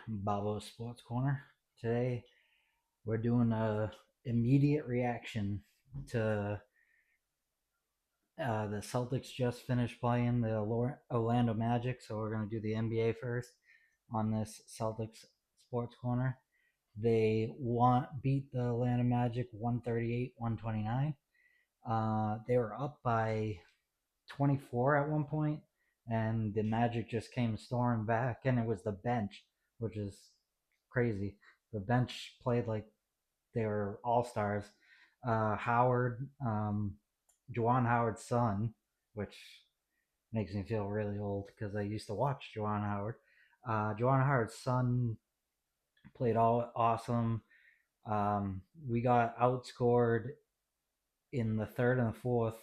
Bobbo Sports Corner. Today we're doing a immediate reaction to the Celtics just finished playing the Orlando Magic, so we're going to do the NBA first on this Celtics Sports Corner. They beat the Orlando Magic 138-129. They were up by 24 at one point, and the Magic just came storming back, and it was the bench, which is crazy. The bench played like they were all stars. Howard, Juwan Howard's son, which makes me feel really old because I used to watch Juwan Howard. Juwan Howard's son played all awesome. We got outscored in the third and the fourth,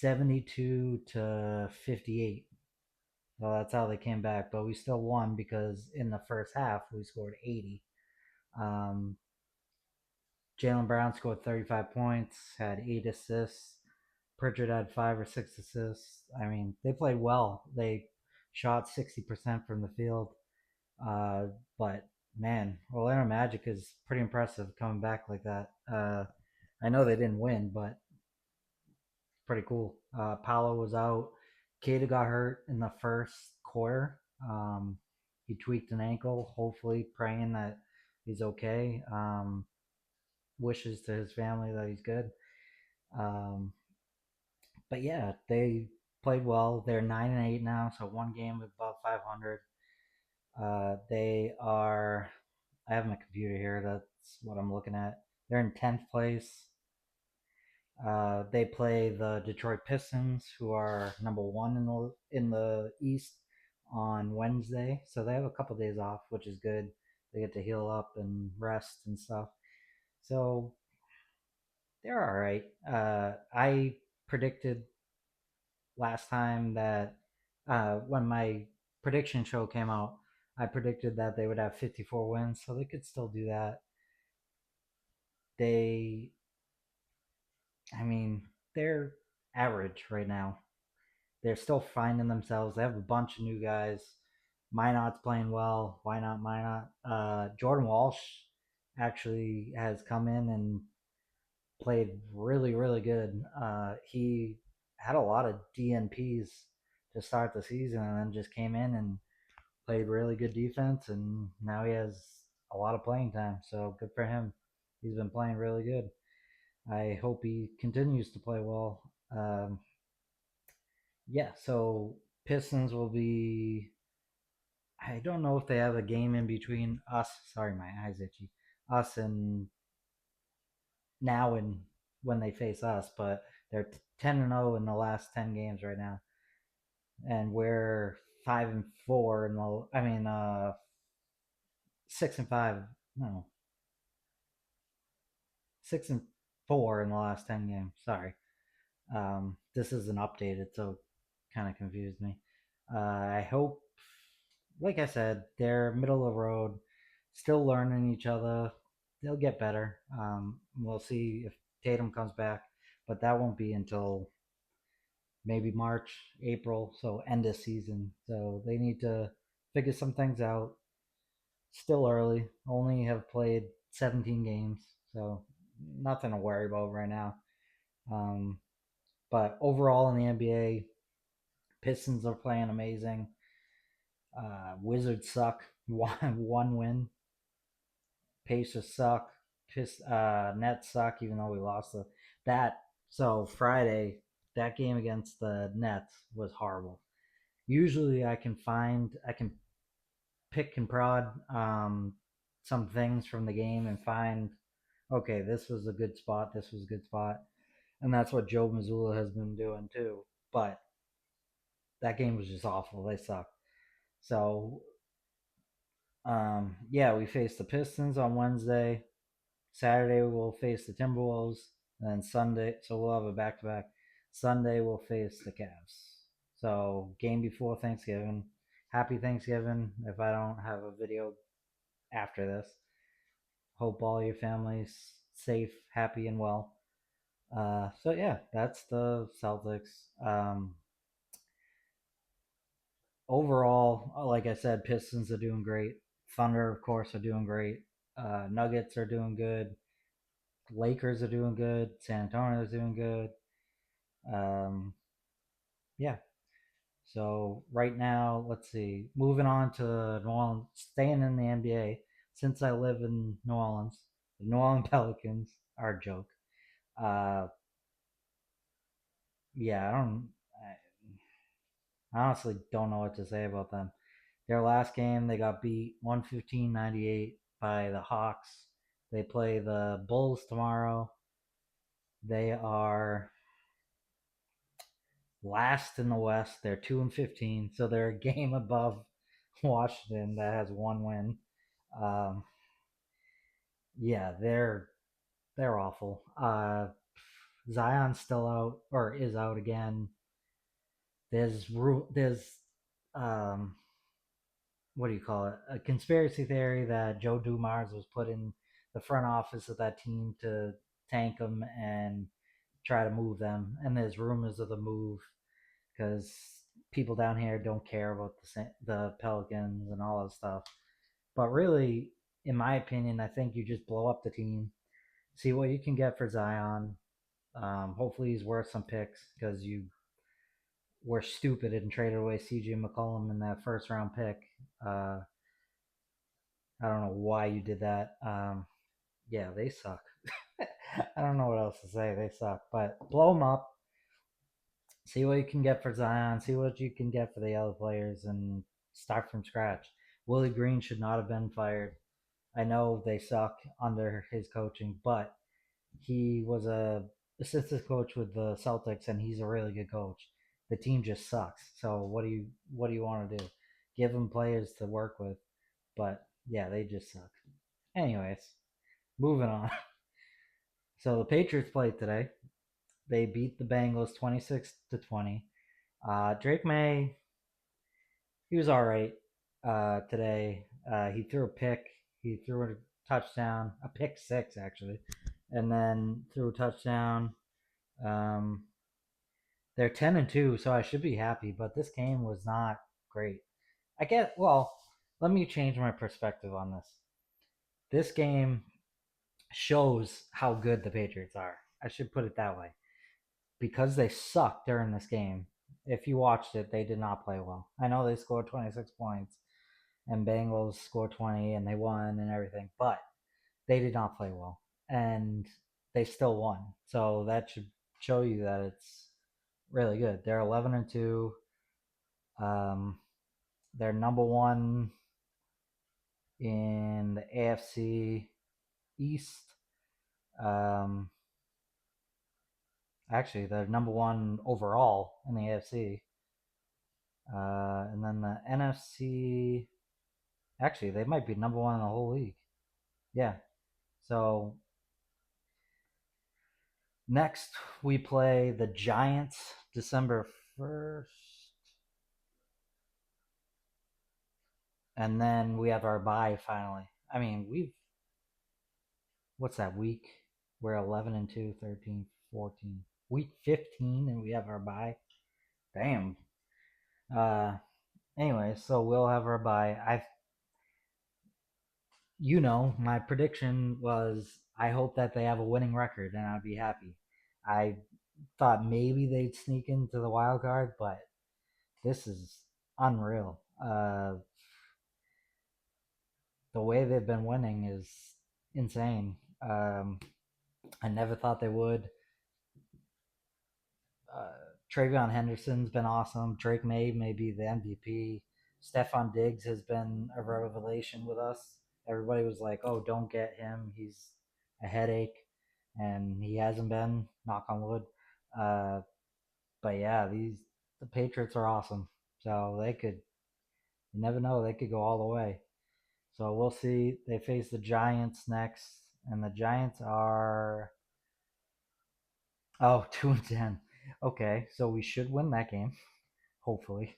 72-58. So that's how they came back. But we still won because in the first half we scored 80. Um, Jaylen Brown scored 35 points, had 8 assists. Pritchard had 5 or 6 assists. I mean, they played well. They shot 60% from the field. Uh, but man, Orlando Magic is pretty impressive coming back like that. I know they didn't win, but pretty cool. Paolo was out. Kata got hurt in the first quarter. He tweaked an ankle. Hopefully, praying that he's okay. Wishes to his family that he's good. Um, but yeah, they played well. They're 9-8 now, so one game above 500. They are. I have my computer here. That's what I'm looking at. They're in 10th place. They play the Detroit Pistons, who are number one in the East, on Wednesday. So they have a couple days off, which is good. They get to heal up and rest and stuff. So they're all right. I predicted last time that when my prediction show came out, I predicted that they would have 54 wins, so they could still do that. They, I mean, they're average right now. They're still finding themselves. They have a bunch of new guys. Minot's playing well. Why not Minot? Jordan Walsh actually has come in and played really, really good. He had a lot of DNPs to start the season and then just came in and played really good defense. And now he has a lot of playing time. So good for him. He's been playing really good. I hope he continues to play well. Yeah, so Pistons will be. I don't know if they have a game in between us. Sorry, my eyes itchy. Us and now and when they face us, but they're 10-0 in the last 10 games right now, and we're 5-4 in the. I mean, 6-5. No, 6-4 in the last 10 games. Sorry, this isn't updated, so kind of confused me. I hope, like I said, they're middle of the road, still learning each other. They'll get better. We'll see if Tatum comes back, but that won't be until maybe March, April, so end of season. So they need to figure some things out. Still early. Only have played 17 games, so nothing to worry about right now. Um, but overall in the NBA, Pistons are playing amazing. Wizards suck. One win. Pacers suck. Nets suck. Even though we lost that. So Friday, that game against the Nets was horrible. Usually, I can pick and prod some things from the game and find, okay, this was a good spot. This was a good spot, and that's what Joe Mazzulla has been doing too. But that game was just awful. They sucked. So yeah, we faced the Pistons on Wednesday. Saturday we'll face the Timberwolves, and then Sunday, so we'll have a back to back. Sunday we'll face the Cavs. So game before Thanksgiving. Happy Thanksgiving. If I don't have a video after this, hope all your families safe, happy, and well. So yeah, that's the Celtics. overall, like I said, Pistons are doing great. Thunder, of course, are doing great. Nuggets are doing good. Lakers are doing good. San Antonio is doing good. Um, yeah. So right now, let's see. Moving on to New Orleans, staying in the NBA. Since I live in New Orleans, the New Orleans Pelicans are a joke. Uh, yeah, I honestly don't know what to say about them. Their last game, they got beat 115-98 by the Hawks. They play the Bulls tomorrow. They are last in the West. They're 2-15, so they're a game above Washington that has one win. Um, yeah, they're awful. Zion's still out or is out again. There's um, what do you call it? A conspiracy theory that Joe Dumars was put in the front office of that team to tank them and try to move them. And there's rumors of the move because people down here don't care about the Pelicans and all that stuff. But really, in my opinion, I think you just blow up the team, see what you can get for Zion. Hopefully, he's worth some picks because you were stupid and traded away CJ McCollum in that first round pick. Uh, I don't know why you did that. Yeah, they suck. I don't know what else to say. They suck. But blow them up. See what you can get for Zion. See what you can get for the other players, and start from scratch. Willie Green should not have been fired. I know they suck under his coaching, but he was a assistant coach with the Celtics, and he's a really good coach. The team just sucks. So what do you want to do? Give them players to work with, but yeah, they just suck. Anyways, moving on. So the Patriots played today. They beat the Bengals 26-20. Drake May, he was all right today. He threw a pick. He threw a touchdown, a pick six actually, and then threw a touchdown. Um, they're 10-2, so I should be happy. But this game was not great. I get well. Let me change my perspective on this. This game shows how good the Patriots are. I should put it that way. Because they sucked during this game. If you watched it, they did not play well. I know they scored 26 points and Bengals scored 20 and they won and everything, but they did not play well. And they still won. So that should show you that it's really good. They're 11-2. Um, they're number one in the AFC East. Um, actually, they're number one overall in the AFC. And then the NFC, actually, they might be number one in the whole league. Yeah. So next we play the Giants December 1st. And then we have our bye finally. I mean, what's that week? We're 11-2, 13, 14. Week 15, and we have our bye. Damn. Uh, anyway, so we'll have our bye. My prediction was I hope that they have a winning record and I'd be happy. I thought maybe they'd sneak into the wild card, but this is unreal. The way they've been winning is insane. I never thought they would. Uh, Travion Henderson's been awesome. Drake may be the MVP. Stefon Diggs has been a revelation with us. Everybody was like, "Oh, don't get him. He's a headache," and he hasn't been. Knock on wood. Uh, but yeah, the Patriots are awesome. So they could. You never know. They could go all the way. So we'll see. They face the Giants next, and the Giants are 2-10. Okay, so we should win that game, hopefully.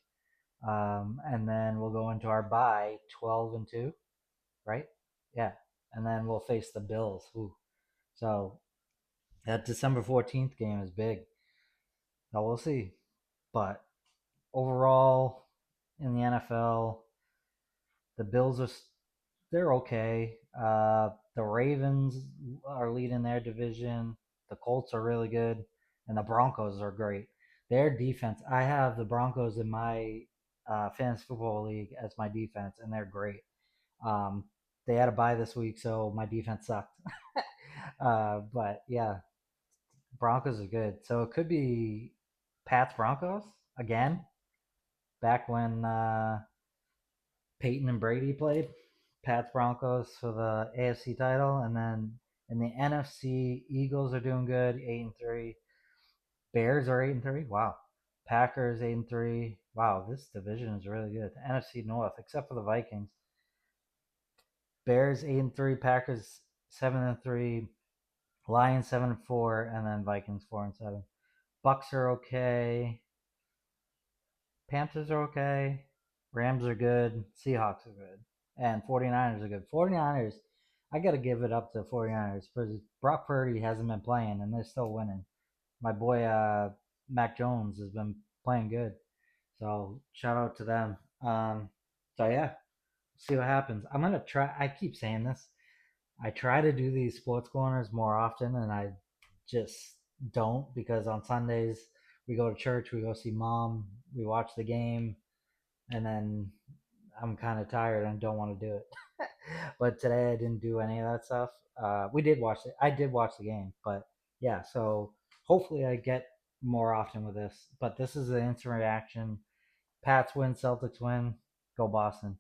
And then we'll go into our bye 12-2, right? Yeah, and then we'll face the Bills. Ooh. So that December 14th game is big. So we'll see. But overall, in the NFL, the Bills are they're okay. The Ravens are leading their division. The Colts are really good, and the Broncos are great. Their defense. I have the Broncos in my fantasy football league as my defense, and they're great. Um, they had a bye this week, so my defense sucked. But yeah, Broncos are good. So it could be Pats Broncos again, back when Peyton and Brady played. Pats Broncos for the AFC title, and then in the NFC, Eagles are doing good, 8-3. Bears are 8-3. Wow. Packers 8-3. Wow, this division is really good. NFC North, except for the Vikings. Bears 8-3. Packers 7-3. Lions 7-4, and then Vikings 4-7. Bucks are okay. Panthers are okay. Rams are good. Seahawks are good. And 49ers are good. 49ers, I got to give it up to 49ers because Brock Purdy hasn't been playing and they're still winning. My boy Mac Jones has been playing good. So shout out to them. So yeah, see what happens. I'm going to try. I keep saying this. I try to do these sports corners more often and I just don't because on Sundays we go to church, we go see mom, we watch the game, and then I'm kind of tired and don't want to do it. But today I didn't do any of that stuff. We did watch it. I did watch the game, but yeah. So hopefully I get more often with this. But this is the instant reaction. Pats win, Celtics win, go Boston.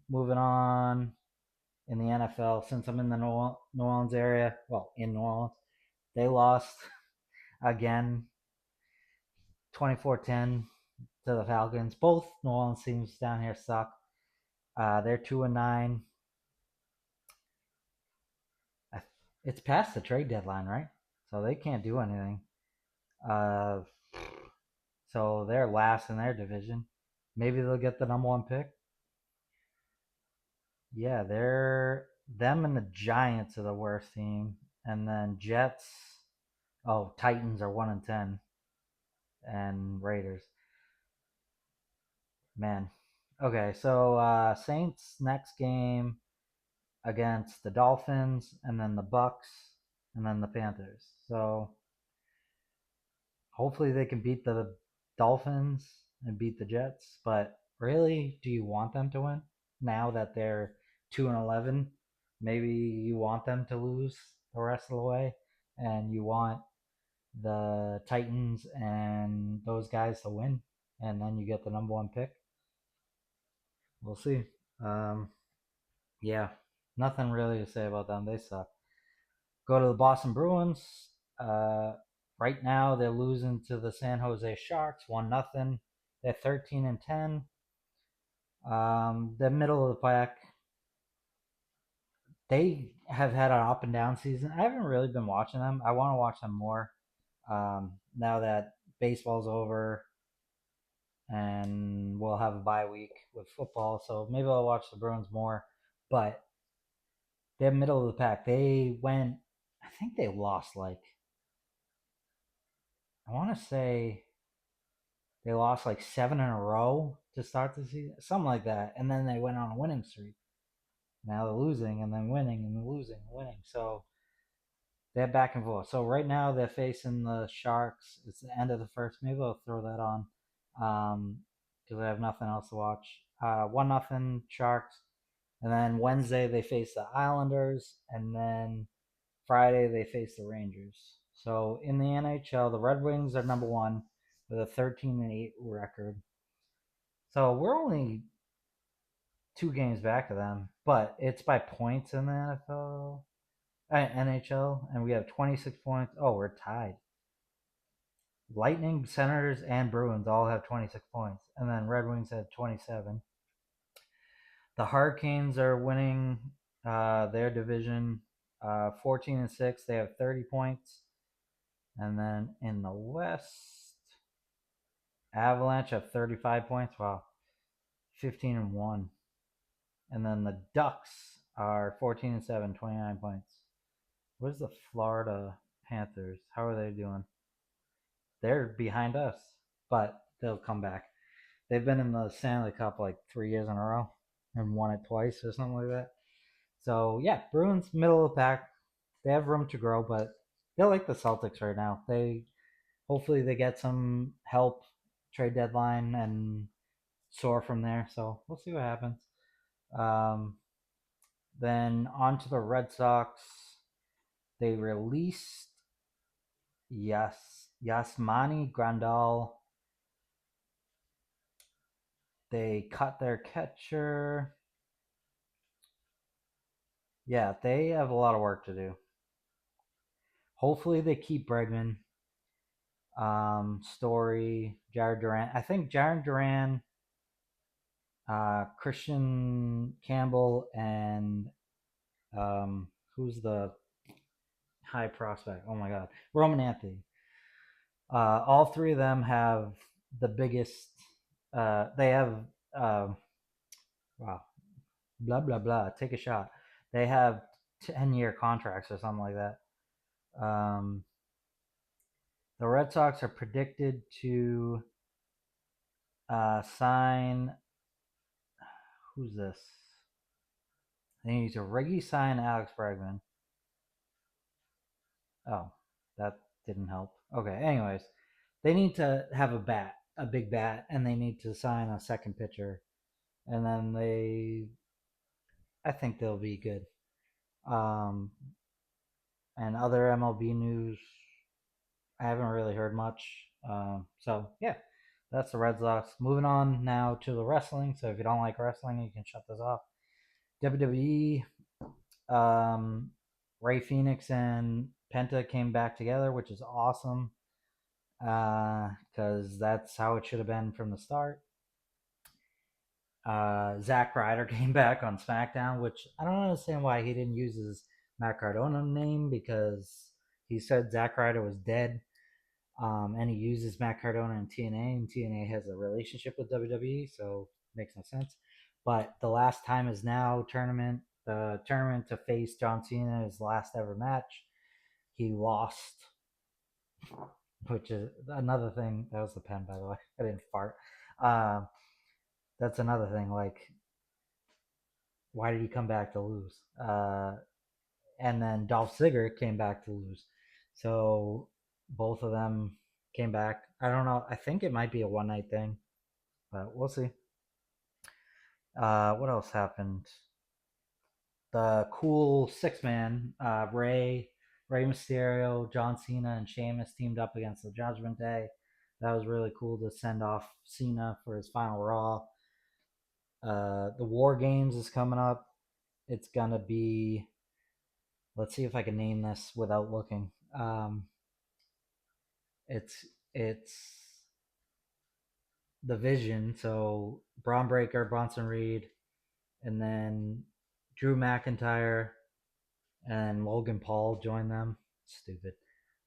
Moving on in the NFL, since I'm in the New Orleans area, well, in New Orleans, they lost again, 24-10 to the Falcons. Both New Orleans teams down here suck. They're 2-9. It's past the trade deadline, right? So they can't do anything. Uh, so they're last in their division. Maybe they'll get the number one pick. Yeah, they're them and the Giants are the worst team, and then Jets. Oh, Titans are 1-10, and Raiders. Man, okay. So Saints next game against the Dolphins, and then the Bucks, and then the Panthers. So hopefully they can beat the Dolphins and beat the Jets. But really, do you want them to win now that they're 2-11? Maybe you want them to lose the rest of the way, and you want the Titans and those guys to win, and then you get the number one pick. We'll see. Um, yeah, nothing really to say about them. They suck. Go to the Boston Bruins. Uh, right now they're losing to the San Jose Sharks 1-0. They're 13-10. The middle of the pack. They have had an up and down season. I haven't really been watching them. I want to watch them more. Now that baseball's over and we'll have a bye week with football, so maybe I'll watch the Bruins more. But they're middle of the pack. They went. I think they lost like I want to say they lost like 7 in a row to start the season, something like that, and then they went on a winning streak. Now they're losing and then winning and then losing and winning. So they're back and forth. So right now they're facing the Sharks. It's the end of the first. Maybe I'll throw that on because I have nothing else to watch. 1-0 Sharks, and then Wednesday they face the Islanders, and then Friday they face the Rangers. So in the NHL, the Red Wings are number one with a 13-8 record. So we're only 2 games back of them, but it's by points in the NFL, NHL, and we have 26 points. Oh, we're tied. Lightning, Senators, and Bruins all have 26 points, and then Red Wings have 27. The Hurricanes are winning their division 14-6. They have 30 points. And then in the West, Avalanche have 35 points. Wow. 15-1. And then the Ducks are 14-7, 29 points. Where's the Florida Panthers? How are they doing? They're behind us, but they'll come back. They've been in the Stanley Cup like 3 years in a row and won it twice or something like that. So yeah, Bruins middle of the pack. They have room to grow, but they're like the Celtics right now. They hopefully they get some help trade deadline and soar from there. So we'll see what happens. Um, then on to the Red Sox. They released Yasmani Grandal. They cut their catcher. Yeah, they have a lot of work to do. Hopefully they keep Bregman, Story, Jared Duran. I think Jared Duran, Christian Campbell, and who's the high prospect? Oh my God, Roman Anthony. All three of them have the biggest. They have wow, blah blah blah. Take a shot. They have 10-year contracts or something like that. Um, the Red Sox are predicted to sign. Who's this? They need to Reggie sign Alex Bregman. Oh, that didn't help. Okay, anyways, they need to have a big bat, and they need to sign a second pitcher, and then I think they'll be good. Um, and other MLB news, I haven't really heard much. So yeah, that's the Red Sox. Moving on now to the wrestling. So if you don't like wrestling, you can shut this off. WWE, Ray Phoenix and Penta came back together, which is awesome because that's how it should have been from the start. Zack Ryder came back on SmackDown, which I don't understand why he didn't use his Matt Cardona name because he said Zack Ryder was dead. And he uses Matt Cardona in TNA, and TNA has a relationship with WWE, so it makes no sense. But the last time is now tournament. The tournament to face John Cena, his last ever match. He lost, which is another thing. That was the pen, by the way. I didn't fart. Uh, that's another thing. Like, why did he come back to lose? And then Dolph Ziggler came back to lose. So both of them came back. I don't know. I think it might be a one night thing, but we'll see. What else happened? The cool six man, Ray Mysterio, John Cena, and Sheamus teamed up against the Judgment Day. That was really cool to send off Cena for his final Raw. The War Games is coming up. It's gonna be. Let's see if I can name this without looking. It's the Vision. So Braun Breaker, Bronson Reed, and then Drew McIntyre and Logan Paul join them. Stupid.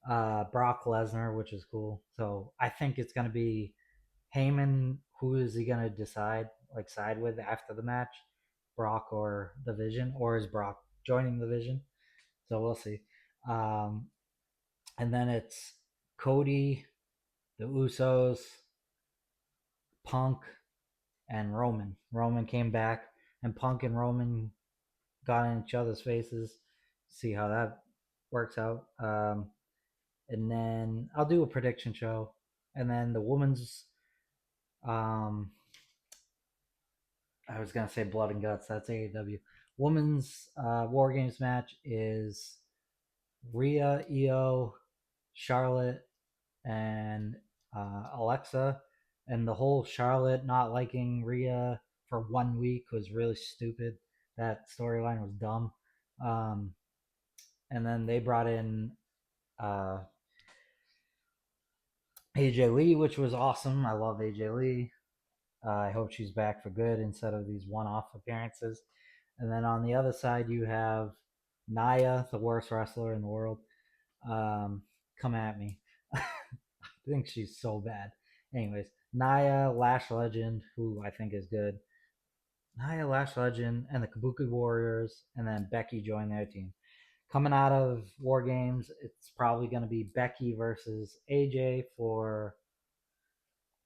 Brock Lesnar, which is cool. So I think it's gonna be Heyman. Who is he gonna decide like side with after the match? Brock or the Vision, or is Brock joining the Vision? So we'll see. Um, and then it's Cody, the Usos, Punk, and Roman. Roman came back, and Punk and Roman got in each other's faces. See how that works out. And then I'll do a prediction show. And then the women's, um, I was gonna say Blood and Guts. That's AEW. Women's War Games match is Rhea, Io, Charlotte, and Alexa. And the whole Charlotte not liking Rhea for 1 week was really stupid. That storyline was dumb. Um, and then they brought in uh, AJ Lee, which was awesome. I love AJ Lee. I hope she's back for good instead of these one-off appearances. And then on the other side, you have Naya, the worst wrestler in the world. Come at me. I think she's so bad. Anyways, Naya, Lash Legend, who I think is good. Naya, Lash Legend, and the Kabuki Warriors, and then Becky joined their team. Coming out of War Games, it's probably going to be Becky versus AJ for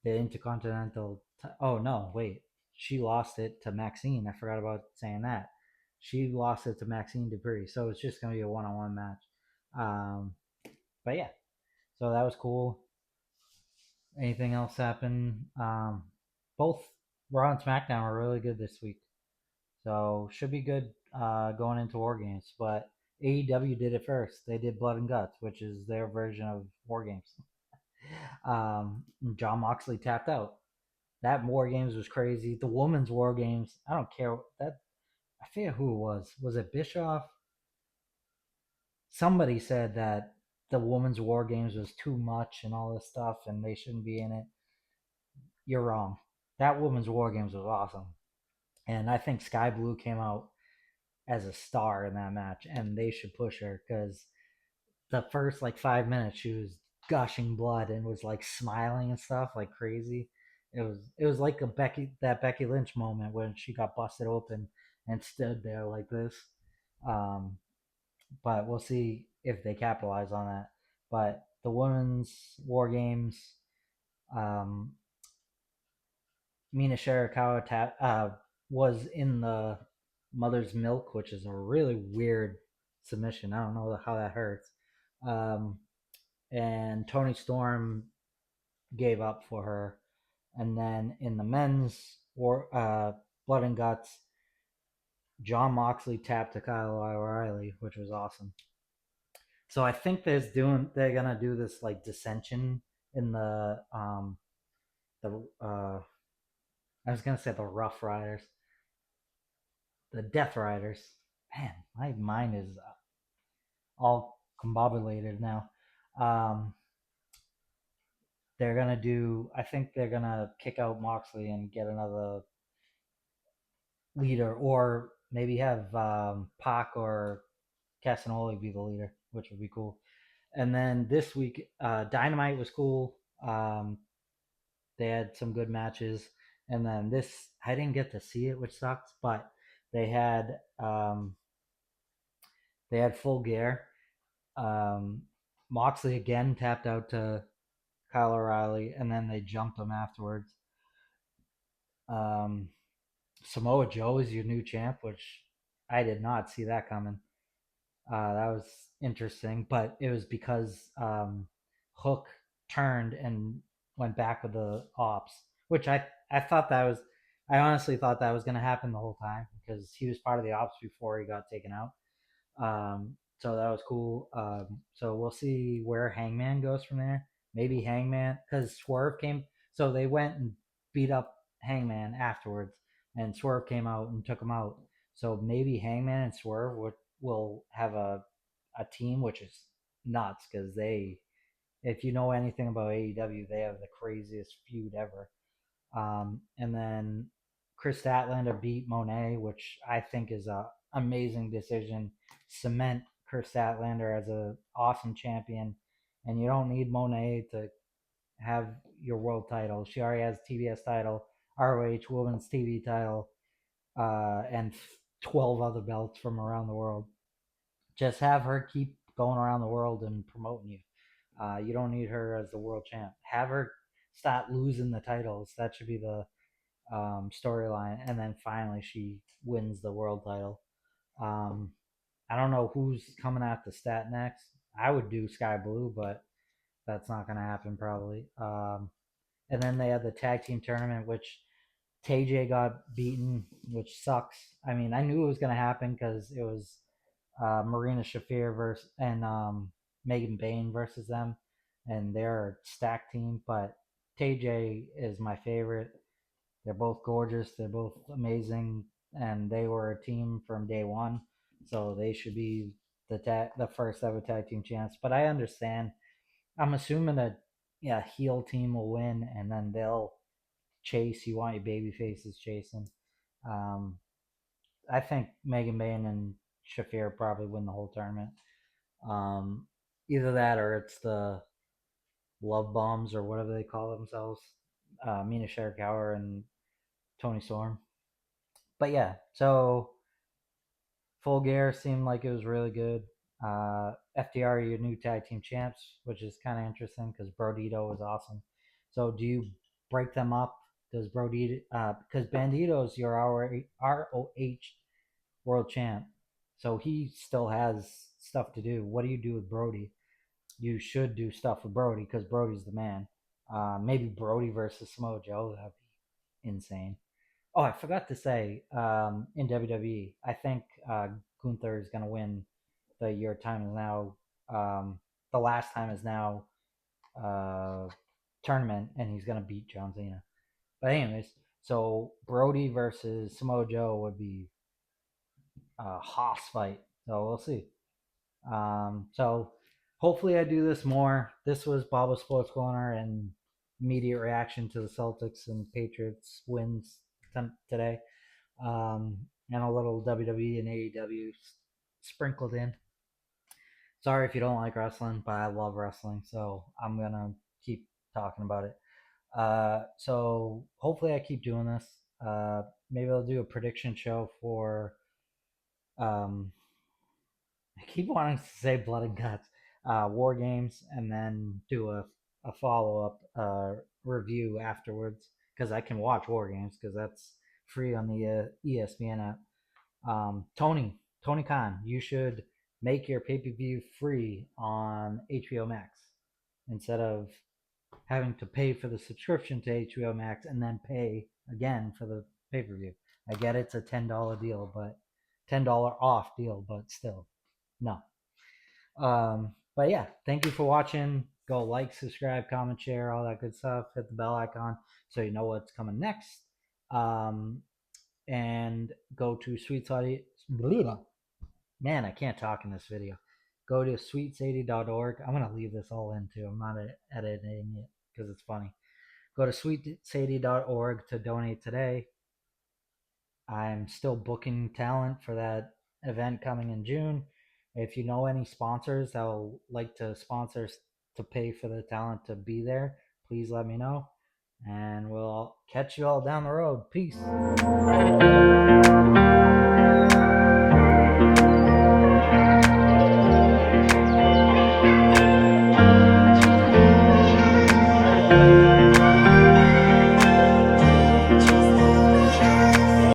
the Intercontinental Oh no, wait. She lost it to Maxine. I forgot about saying that. She lost it to Maxine Dupree. So it's just gonna be a one-on-one match. Um, but yeah, so that was cool. Anything else happen? Both Raw and SmackDown were really good this week, so should be good going into War Games. But AEW did it first. They did Blood and Guts, which is their version of War Games. John Moxley tapped out. That War Games was crazy. The women's War Games, I don't care. That I forget who it was. Was it Bischoff? Somebody said that the women's War Games was too much and all this stuff, and they shouldn't be in it. You're wrong. That women's War Games was awesome, and I think Sky Blue came out as a star in that match, and they should push her because the first like 5 minutes she was gushing blood and was like smiling and stuff like crazy. It was like a Becky Lynch moment when she got busted open and stood there like this. Um, but we'll see if they capitalize on that. But the women's War Games, um, Mina Shirakawa was in the Mother's Milk, which is a really weird submission. I don't know how that hurts. Um, and Tony Storm gave up for her. And then in the men's Blood and Guts, John Moxley tapped to Kyle O'Reilly, which was awesome. So I think they're gonna do this like dissension in the I was gonna say the Rough Riders, the Death Riders. Man, my mind is all combobulated now. Um, they're gonna do. I think they're gonna kick out Moxley and get another leader, or maybe have Pac or Casanoli be the leader, which would be cool. And then this week, Dynamite was cool. They had some good matches, and then this I didn't get to see it, which sucks. But they had um, they had Full Gear. Um, Moxley again tapped out to Kyle O'Reilly, and then they jumped him afterwards. Um, Samoa Joe is your new champ, which I did not see that coming. That was interesting, but it was because Hook turned and went back with the ops, which I thought that was I honestly thought that was going to happen the whole time because he was part of the ops before he got taken out. So that was cool. So we'll see where Hangman goes from there. Maybe Hangman, because Swerve came. So they went and beat up Hangman afterwards, and Swerve came out and took him out. So maybe Hangman and Swerve will have a team, which is nuts because if you know anything about AEW, they have the craziest feud ever. And then Chris Statlander beat Monet, which I think is a amazing decision. Cement Chris Statlander as a awesome champion, and you don't need Monet to have your world title. She already has TBS title, ROH Women's TV title, and 12 other belts from around the world. Just have her keep going around the world and promoting you. You don't need her as the world champ. Have her stop losing the titles. That should be the storyline, and then finally she wins the world title. Um, I don't know who's coming after Stat next. I would do Sky Blue, but that's not going to happen probably. And then they had the tag team tournament, which TJ got beaten, which sucks. I mean, I knew it was going to happen because it was Marina Shafir versus and Megan Bain versus them, and they're a stacked team. But TJ is my favorite. They're both gorgeous. They're both amazing, and they were a team from day one, so they should be the first ever tag team champs. But I understand. I'm assuming that yeah, heel team will win, and then they'll chase. You want your baby faces chasing. Um, I think Megan Bain and Shafir probably win the whole tournament. Um, Either that or it's the Love Bombs or whatever they call themselves. Mina Shirakawa and Tony Storm. But yeah, so Full Gear seemed like it was really good. FTR, your new tag team champs, which is kind of interesting because Brodito was awesome. So do you break them up? because because Bandito's your ROH world champ, so he still has stuff to do. What do you do with Brody? You should do stuff with Brody because Brody's the man. Maybe Brody versus Samoa Joe. That'd be insane. Oh, I forgot to say, in WWE, I think Gunther is going to win the Your Time Is Now, the Last Time Is Now uh, tournament, and he's going to beat John Cena. But, anyways, so Brody versus Samoa Joe would be a hoss fight. So, we'll see. So, hopefully, I do this more. This was Bobbo Sports Corner and immediate reaction to the Celtics and Patriots wins today. And a little WWE and AEW sprinkled in. Sorry if you don't like wrestling, but I love wrestling, so I'm gonna keep talking about it. So hopefully I keep doing this. Maybe I'll do a prediction show for. Um, I keep wanting to say Blood and Guts, War Games, and then do a follow up review afterwards because I can watch War Games because that's free on the ESPN app. Tony Khan, you should make your pay per view free on HBO Max instead of having to pay for the subscription to HBO Max and then pay again for the pay per view. I get it's a $10 deal, but $10 off deal, but still, no. But yeah, thank you for watching. Go like, subscribe, comment, share, all that good stuff. Hit the bell icon so you know what's coming next. And go to Sweet Saudi. Man, I can't talk in this video. Go to sweetsadie.org. I'm going to leave this all in too. I'm not editing it because it's funny. Go to sweetsadie.org to donate today. I'm still booking talent for that event coming in June. If you know any sponsors that will like to sponsor to pay for the talent to be there, please let me know. And we'll catch you all down the road. Peace.